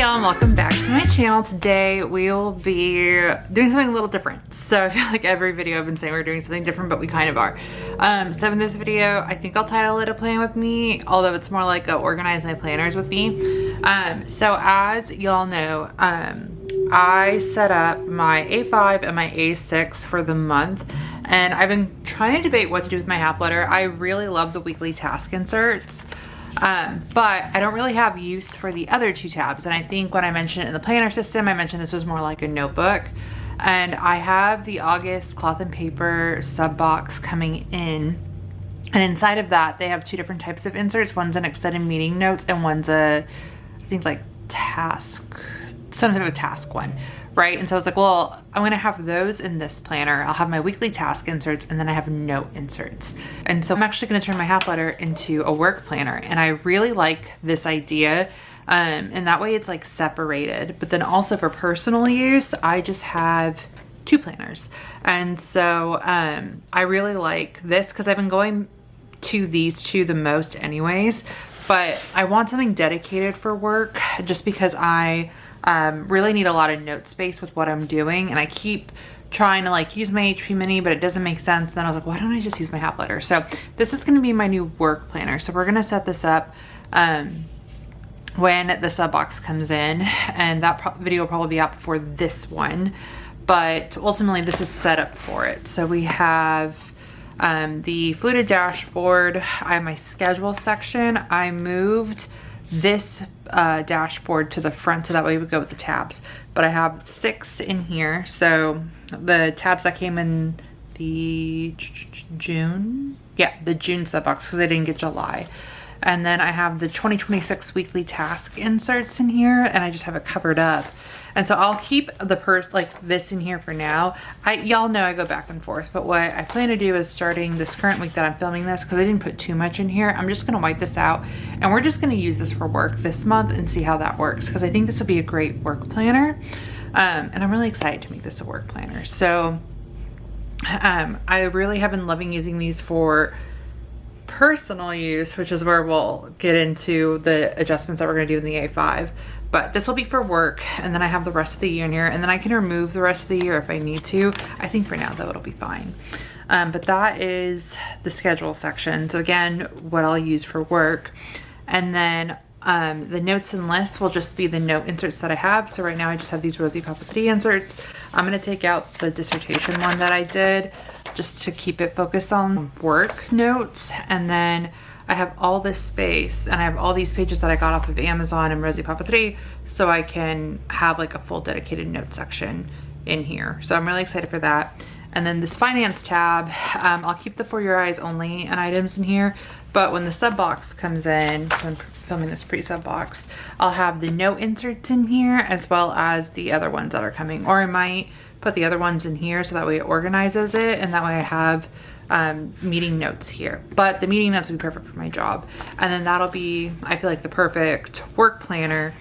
y'all, and welcome back to my channel. Today we will be doing something a little different. So I feel like every video I've been saying we're doing something different, but we kind of are. So in this video, I think I'll title it A Plan With Me, although it's more like a Organize My Planners With Me. So as y'all know, I set up my A5 and my A6 for the month, and I've been trying to debate what to do with my half letter. I really love the weekly task inserts. But I don't really have use for the other two tabs. And I think when I mentioned it in the planner system, I mentioned this was more like a notebook. And I have the August cloth and paper sub box coming in. And inside of that, they have two different types of inserts. One's an extended meeting notes and one's a, I think like task, some type of task one, right? And so I was like, well, I'm gonna have those in this planner. I'll have my weekly task inserts and then I have note inserts. And so I'm actually gonna turn my half letter into a work planner. And I really like this idea. And that way it's like separated, but then also for personal use, I just have two planners. And so I really like this because I've been going to these two the most anyways, but I want something dedicated for work just because I really need a lot of note space with what I'm doing, and I keep trying to like use my HP mini, but it doesn't make sense. Then I was like, why don't I just use my half letter? So this is going to be my new work planner. So we're going to set this up when the sub box comes in, and that video will probably be out before this one, but ultimately this is set up for it. So we have the fluted dashboard. I have my schedule section. I moved this dashboard to the front so that way we would go with the tabs, but I have 6 in here. So the tabs that came in the June, the June sub box because I didn't get July. And then I have the 2026 weekly task inserts in here, and I just have it covered up. And so I'll keep the like this in here for now. Y'all know I go back and forth, but what I plan to do is starting this current week that I'm filming this, because I didn't put too much in here, I'm just gonna wipe this out and we're just gonna use this for work this month and see how that works, because I think this will be a great work planner. And I'm really excited to make this a work planner. So I really have been loving using these for personal use, which is where we'll get into the adjustments that we're going to do in the A5, but this will be for work. And then I have the rest of the year in here, and then I can remove the rest of the year if I need to. I think for now though it'll be fine. But that is the schedule section. So again, what I'll use for work. And then the notes and lists will just be the note inserts that I have. So right now I just have these Rosy Papa 3 inserts. I'm going to take out the dissertation one that I did just to keep it focused on work notes. And then I have all this space, and I have all these pages that I got off of Amazon and Rosy Papa 3, so I can have like a full dedicated note section in here. So I'm really excited for that. And then this finance tab, I'll keep the For Your Eyes Only and items in here, but when the sub box comes in, so I'm filming this pre-sub box, I'll have the note inserts in here as well as the other ones that are coming, or I might put the other ones in here so that way it organizes it, and that way I have meeting notes here. But the meeting notes will be perfect for my job, and then that'll be, I feel like, the perfect work planner.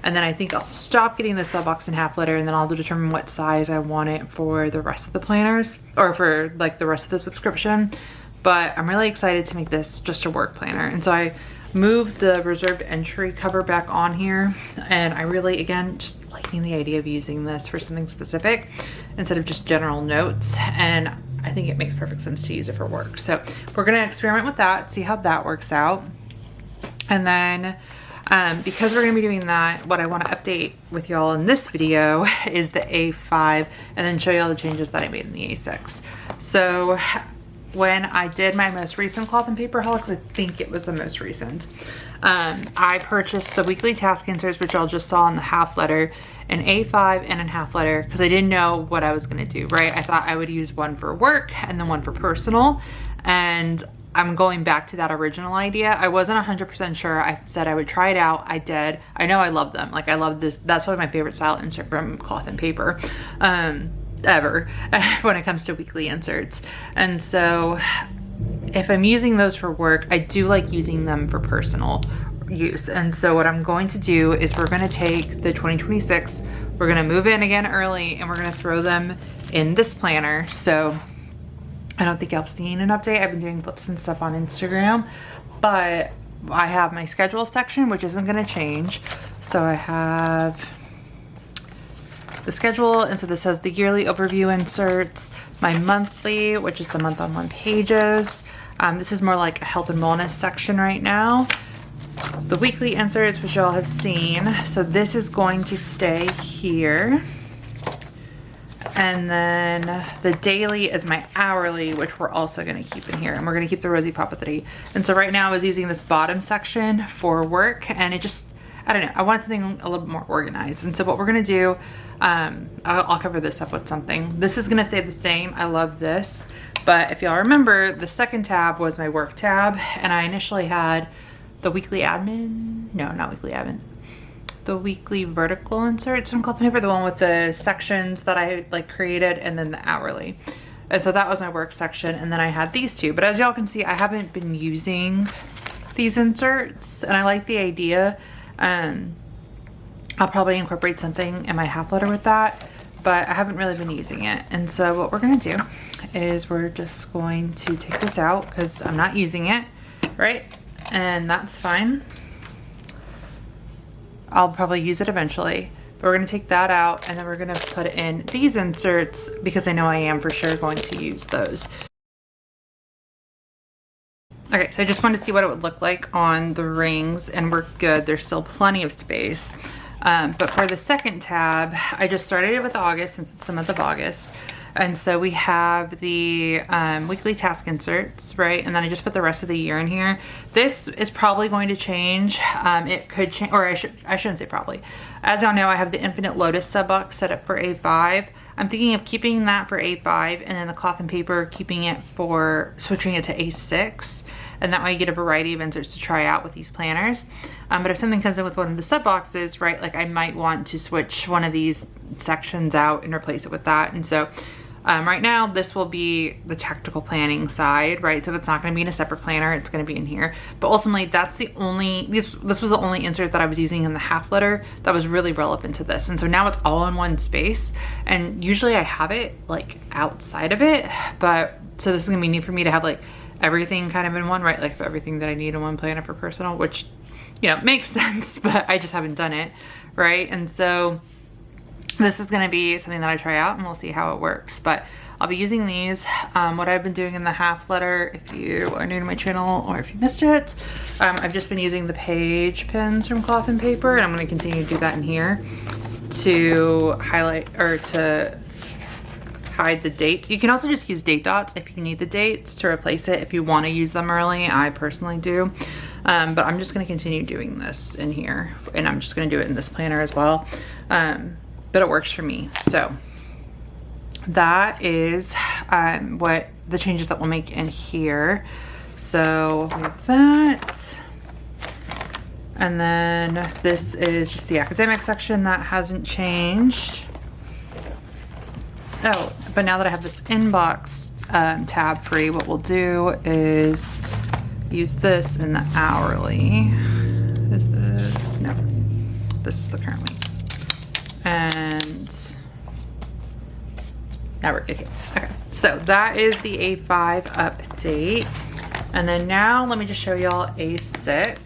And then I think I'll stop getting the sub box and half letter, and then I'll determine what size I want it for the rest of the planners, or for like the rest of the subscription. But I'm really excited to make this just a work planner. And so I moved the reserved entry cover back on here, and I really, again, just liking the idea of using this for something specific instead of just general notes. And I think it makes perfect sense to use it for work. So we're gonna experiment with that, see how that works out. And then because we're gonna be doing that, what I want to update with y'all in this video is the A5, and then show you all the changes that I made in the A6. So when I did my most recent cloth and paper haul, because I think it was the most recent, I purchased the weekly task inserts, which y'all just saw in the half letter, an A5 and a half letter, because I didn't know what I was gonna do, right? I thought I would use one for work and then one for personal, and I'm going back to that original idea. I wasn't 100% sure. I said I would try it out. I did. I know I love them. Like, I love this. That's probably my favorite style insert from cloth and paper ever when it comes to weekly inserts. And so if I'm using those for work, I do like using them for personal use. And so what I'm going to do is we're going to take the 2026, we're going to move in again early, and we're going to throw them in this planner. So I don't think I've seen an update. I've been doing flips and stuff on Instagram, but I have my schedule section, which isn't going to change. So I have the schedule, and so this has the yearly overview inserts, my monthly, which is the month on one pages. This is more like a health and wellness section right now. The weekly inserts, which y'all have seen. So this is going to stay here. And then the daily is my hourly, which we're also going to keep in here. And we're going to keep the rosy popity. And so right now I was using this bottom section for work, and it just, I don't know, I wanted something a little bit more organized. And so what we're going to do, I'll cover this up with something. This is going to stay the same. I love this. But if y'all remember, the second tab was my work tab. And I initially had the weekly admin, no, not weekly admin, the weekly vertical inserts from cloth paper, the one with the sections that I like created, and then the hourly. And so that was my work section, and then I had these two. But as y'all can see, I haven't been using these inserts, and I like the idea. I'll probably incorporate something in my half letter with that, but I haven't really been using it. And so what we're gonna do is we're just going to take this out because I'm not using it, right? And that's fine. I'll probably use it eventually, but we're gonna take that out, and then we're gonna put in these inserts because I know I am for sure going to use those. Okay, so I just wanted to see what it would look like on the rings, and we're good. There's still plenty of space. But for the second tab, I just started it with August since it's the month of August. And so we have the weekly task inserts, right? And then I just put the rest of the year in here. This is probably going to change. It could change, or I shouldn't say probably. As y'all know, I have the Infinite Lotus sub box set up for A5. I'm thinking of keeping that for A5, and then the cloth and paper, keeping it for, switching it to A6. And that way you get a variety of inserts to try out with these planners. But if something comes in with one of the sub boxes, right, like I might want to switch one of these sections out and replace it with that. And so right now this will be the tactical planning side, right? So it's not going to be in a separate planner, it's going to be in here. But ultimately that's the only, this was the only insert that I was using in the half letter that was really relevant to this. And so now it's all in one space, and usually I have it like outside of it, but so this is going to be neat for me to have like everything kind of in one, right? Like everything that I need in one planner for personal, which, you know, makes sense, but I just haven't done it, right? And so this is gonna be something that I try out, and we'll see how it works. But I'll be using these. What I've been doing in the half letter, if you are new to my channel or if you missed it, I've just been using the page pins from Cloth and Paper, and I'm gonna continue to do that in here to highlight or to hide the dates. You can also just use date dots if you need the dates to replace it if you want to use them early. I personally do. But I'm just going to continue doing this in here, and I'm just going to do it in this planner as well. But it works for me. So that is what the changes that we'll make in here. So we have that. And then this is just the academic section that hasn't changed. Oh, but now that I have this inbox tab free, what we'll do is use this in the hourly. Is this? No, this is the current week. And now we're good here. Okay, so that is the A5 update. And then now let me just show y'all A6.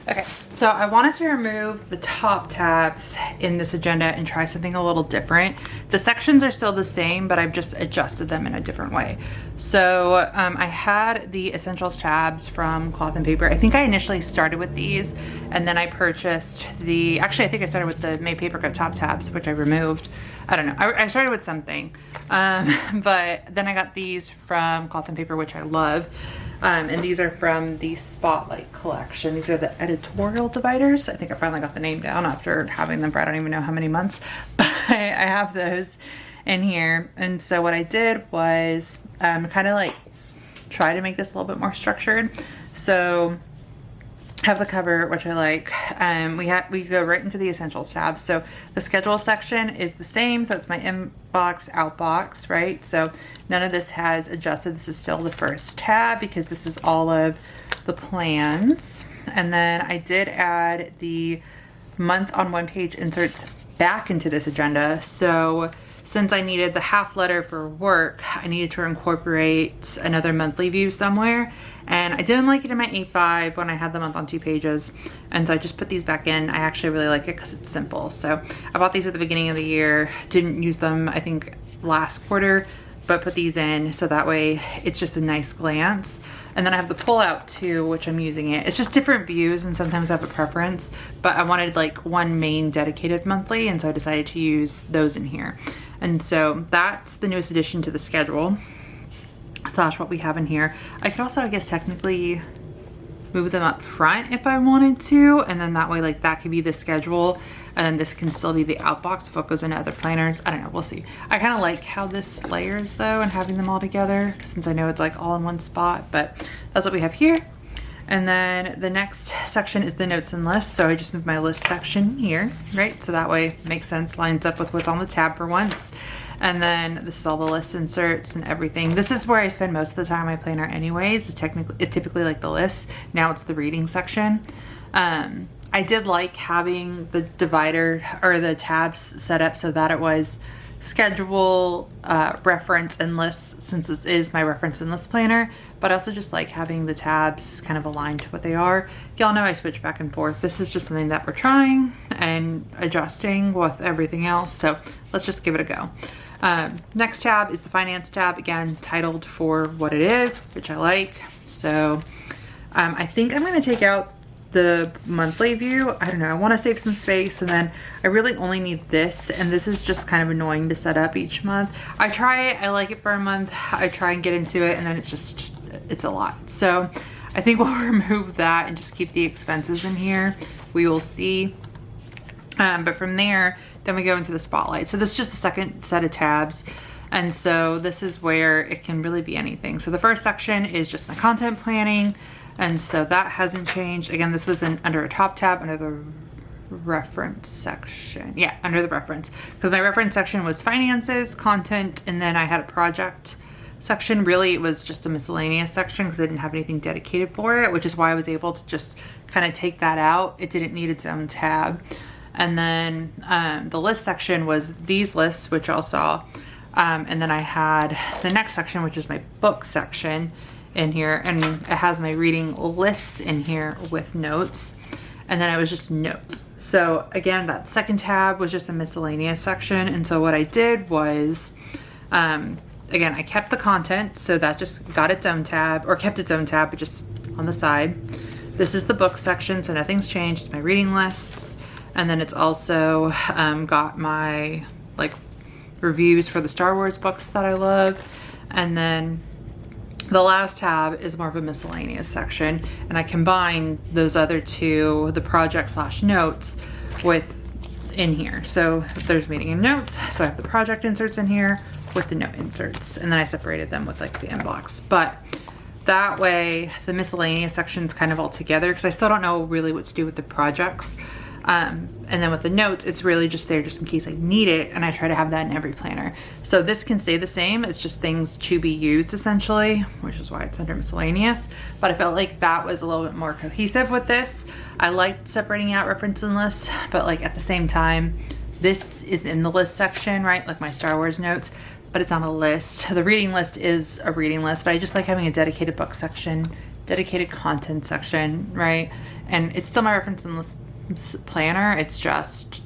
Okay, so I wanted to remove the top tabs in this agenda and try something a little different. The sections are still the same, but I've just adjusted them in a different way. So I had the essentials tabs from Cloth and Paper. I think I initially started with these, and then I purchased the, actually I think I started with the May Paper Cut top tabs, which I removed. I don't know, I started with something. But then I got these from Cloth and Paper, which I love. And these are from the Spotlight collection. These are the editorial dividers. I think I finally got the name down after having them for I don't even know how many months, but I have those in here. And so what I did was kind of like try to make this a little bit more structured. So have the cover, which I like. We go right into the essentials tab. So the schedule section is the same. So it's my inbox, outbox, right? So none of this has adjusted. This is still the first tab because this is all of the plans. And then I did add the month on one page inserts back into this agenda. So since I needed the half letter for work, I needed to incorporate another monthly view somewhere. And I didn't like it in my A5 when I had the month on 2 pages. And so I just put these back in. I actually really like it because it's simple. So I bought these at the beginning of the year, didn't use them, I think, last quarter, but put these in so that way it's just a nice glance. And then I have the pull out too, which I'm using it. It's just different views and sometimes I have a preference, but I wanted like one main dedicated monthly, and so I decided to use those in here. And so that's the newest addition to the schedule slash what we have in here. I could also, I guess, technically move them up front if I wanted to, and then that way like that could be the schedule and then this can still be the outbox if it goes into other planners. I don't know, we'll see. I kind of like how this layers though and having them all together, since I know it's like all in one spot, but that's what we have here. And then the next section is the notes and lists. So I just moved my list section here, right? So that way it makes sense, lines up with what's on the tab for once. And then this is all the list inserts and everything. This is where I spend most of the time on my planner anyways. It's typically like the list. Now it's the reading section. I did like having the divider or the tabs set up so that it was schedule, reference, and lists, since this is my reference and list planner, but I also just like having the tabs kind of aligned to what they are. Y'all know I switch back and forth. This is just something that we're trying and adjusting with everything else, so let's just give it a go. Next tab is the finance tab, again titled for what it is, which I like. So I think I'm going to take out the monthly view. I don't know, I want to save some space, and then I really only need this, and this is just kind of annoying to set up each month. I try it, I like it for a month, I try and get into it, and then it's a lot. So I think we'll remove that and just keep the expenses in here. We will see. But from there, then we go into the spotlight. So this is just the second set of tabs. And so this is where it can really be anything. So the first section is just my content planning. And so that hasn't changed. Again, this was under a top tab under the reference section. Yeah, under the reference. Because my reference section was finances, content, and then I had a project section. Really, it was just a miscellaneous section because I didn't have anything dedicated for it, which is why I was able to just kind of take that out. It didn't need its own tab. And then the list section was these lists, which y'all saw. And then I had the next section, which is my book section in here, and it has my reading list in here with notes, and then it was just notes. So again, that second tab was just a miscellaneous section, and so what I did was again, I kept the content, so that just got its own tab, or kept its own tab but just on the side. This is the book section, so nothing's changed. It's my reading lists, and then it's also got my like reviews for the Star Wars books that I love. And then the last tab is more of a miscellaneous section, and I combine those other two, the project slash notes, with in here. So there's meeting and notes, so I have the project inserts in here with the note inserts, and then I separated them with like the end blocks. But that way the miscellaneous section's kind of all together because I still don't know really what to do with the projects. And then with the notes, it's really just there just in case I need it, and I try to have that in every planner. So this can stay the same, it's just things to be used essentially, which is why it's under miscellaneous. But I felt like that was a little bit more cohesive with this. I liked separating out reference and lists, but like at the same time, this is in the list section, right? Like my Star Wars notes, but it's on a list. The reading list is a reading list, but I just like having a dedicated book section, dedicated content section, right? And it's still my reference and list planner, it's just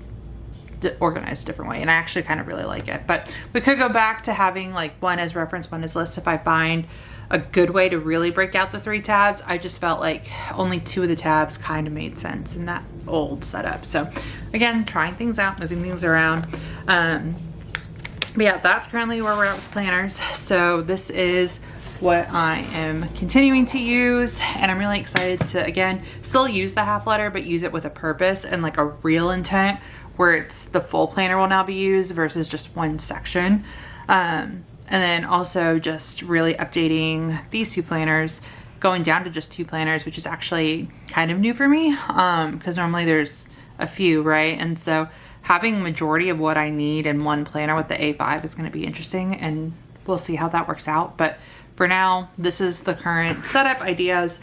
organized a different way, and I actually kind of really like it. But we could go back to having like one as reference, one as list if I find a good way to really break out the 3 tabs. I just felt like only 2 of the tabs kind of made sense in that old setup. So again, trying things out, moving things around. But yeah, that's currently where we're at with planners. So this is what I am continuing to use, and I'm really excited to again still use the half letter, but use it with a purpose and like a real intent, where it's the full planner will now be used versus just one section. And then also just really updating these 2 planners, going down to just 2 planners, which is actually kind of new for me, because normally there's a few, right? And so having majority of what I need in one planner with the A5 is going to be interesting, and we'll see how that works out. But for now, this is the current setup ideas.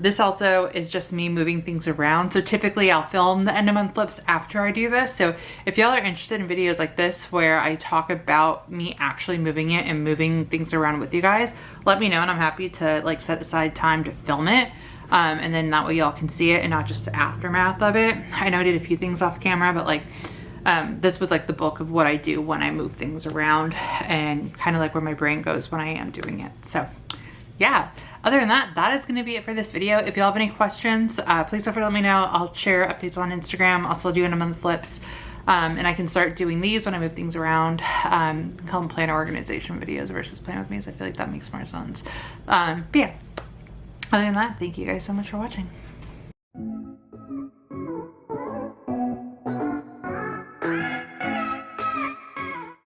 This also is just me moving things around. So typically I'll film the end of month flips after I do this. So if y'all are interested in videos like this where I talk about me actually moving it and moving things around with you guys, let me know and I'm happy to like set aside time to film it. And then that way y'all can see it and not just the aftermath of it. I know I did a few things off camera, but like this was like the bulk of what I do when I move things around and kind of like where my brain goes when I am doing it. So yeah, other than that, that is going to be it for this video. If y'all have any questions, please feel free to let me know. I'll share updates on Instagram. I'll still do end of month flips. And I can start doing these when I move things around. Call them planner organization videos versus plan with me, so I feel like that makes more sense. But yeah, other than that, thank you guys so much for watching.